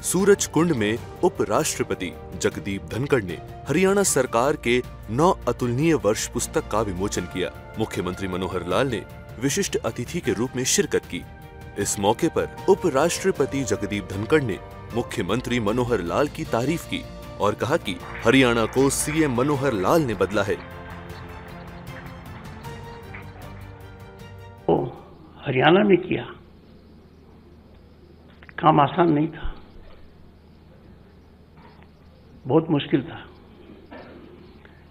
सूरजकुंड में उपराष्ट्रपति जगदीप धनखड़ ने हरियाणा सरकार के 9 अतुलनीय वर्ष पुस्तक का विमोचन किया। मुख्यमंत्री मनोहर लाल ने विशिष्ट अतिथि के रूप में शिरकत की। इस मौके पर उपराष्ट्रपति जगदीप धनखड़ ने मुख्यमंत्री मनोहर लाल की तारीफ की और कहा कि हरियाणा को सीएम मनोहर लाल ने बदला है। तो हरियाणा में किया, काम आसान नहीं था, बहुत मुश्किल था।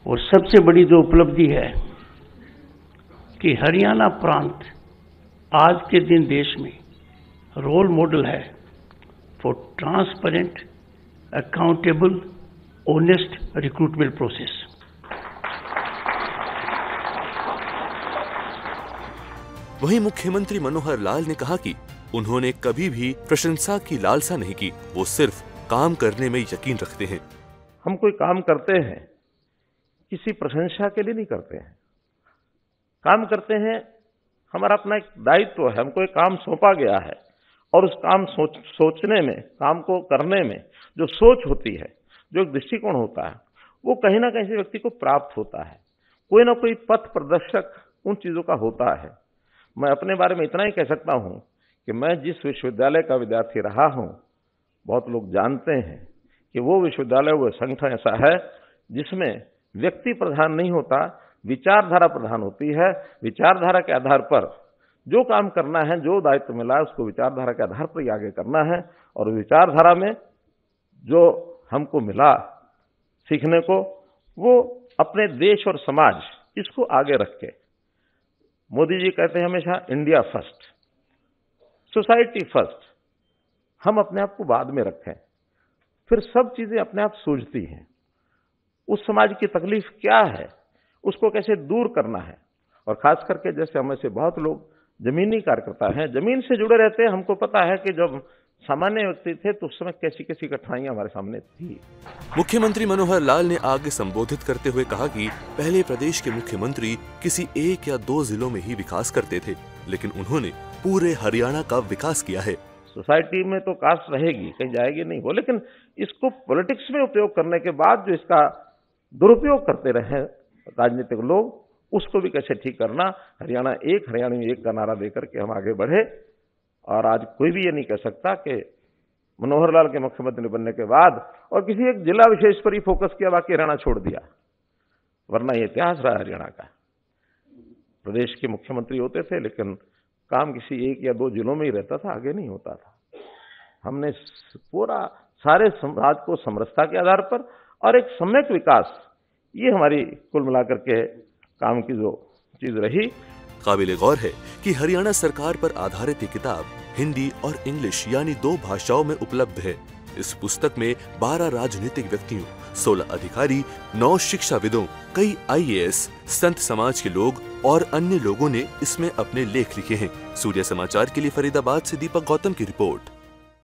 और सबसे बड़ी जो उपलब्धि है कि हरियाणा प्रांत आज के दिन देश में रोल मॉडल है for transparent, accountable, honest recruitment process. वहीं मुख्यमंत्री मनोहर लाल ने कहा कि उन्होंने कभी भी प्रशंसा की लालसा नहीं की, वो सिर्फ काम करने में यकीन रखते हैं। हम कोई काम करते हैं किसी प्रशंसा के लिए नहीं करते हैं, काम करते हैं, हमारा अपना एक दायित्व है, हमको एक काम सौंपा गया है और उस काम सोचने में, काम को करने में जो सोच होती है, जो एक दृष्टिकोण होता है, वो कहीं ना कहीं से व्यक्ति को प्राप्त होता है। कोई ना कोई पथ प्रदर्शक उन चीजों का होता है। मैं अपने बारे में इतना ही कह सकता हूं कि मैं जिस विश्वविद्यालय का विद्यार्थी रहा हूं, बहुत लोग जानते हैं कि वो विश्वविद्यालय, वो संगठन ऐसा है जिसमें व्यक्ति प्रधान नहीं होता, विचारधारा प्रधान होती है। विचारधारा के आधार पर जो काम करना है, जो दायित्व मिला है, उसको विचारधारा के आधार पर ही आगे करना है। और विचारधारा में जो हमको मिला सीखने को, वो अपने देश और समाज, इसको आगे रख के, मोदी जी कहते हैं हमेशा इंडिया फर्स्ट, सोसाइटी फर्स्ट, हम अपने आप को बाद में रखें, फिर सब चीजें अपने आप सूझती हैं। उस समाज की तकलीफ क्या है, उसको कैसे दूर करना है। और खास करके जैसे हमें से बहुत लोग जमीनी कार्यकर्ता हैं, जमीन से जुड़े रहते हैं, हमको पता है कि जब सामान्य व्यक्ति थे तो उस समय कैसी कैसी कठिनाइयां हमारे सामने थी। मुख्यमंत्री मनोहर लाल ने आगे संबोधित करते हुए कहा कि पहले प्रदेश के मुख्यमंत्री किसी 1 या 2 जिलों में ही विकास करते थे, लेकिन उन्होंने पूरे हरियाणा का विकास किया है। सोसाइटी में तो कास्ट रहेगी, कहीं जाएगी नहीं वो, लेकिन इसको पॉलिटिक्स में उपयोग करने के बाद जो इसका दुरुपयोग करते रहे राजनीतिक लोग, उसको भी कैसे ठीक करना। हरियाणा एक, हरियाणा एक का नारा देकर के हम आगे बढ़े। और आज कोई भी ये नहीं कह सकता कि मनोहर लाल के मुख्यमंत्री बनने के बाद और किसी एक जिला विशेष पर ही फोकस किया, बाकी हरियाणा छोड़ दिया, वरना ये इतिहास रहा हरियाणा का। प्रदेश के मुख्यमंत्री होते थे लेकिन काम किसी 1 या 2 जिलों में ही रहता था, आगे नहीं होता था। हमने पूरा सारे समाज को समरसता के आधार पर और एक सम्यक विकास, ये हमारी कुल मिलाकर के काम की जो चीज रही। काबिल गौर है कि हरियाणा सरकार पर आधारित ये किताब हिंदी और इंग्लिश यानी 2 भाषाओं में उपलब्ध है। इस पुस्तक में 12 राजनीतिक व्यक्तियों, 16 अधिकारी, 9 शिक्षाविदों, कई IAS, संत समाज के लोग और अन्य लोगों ने इसमें अपने लेख लिखे हैं। सूर्य समाचार के लिए फरीदाबाद से दीपक गौतम की रिपोर्ट।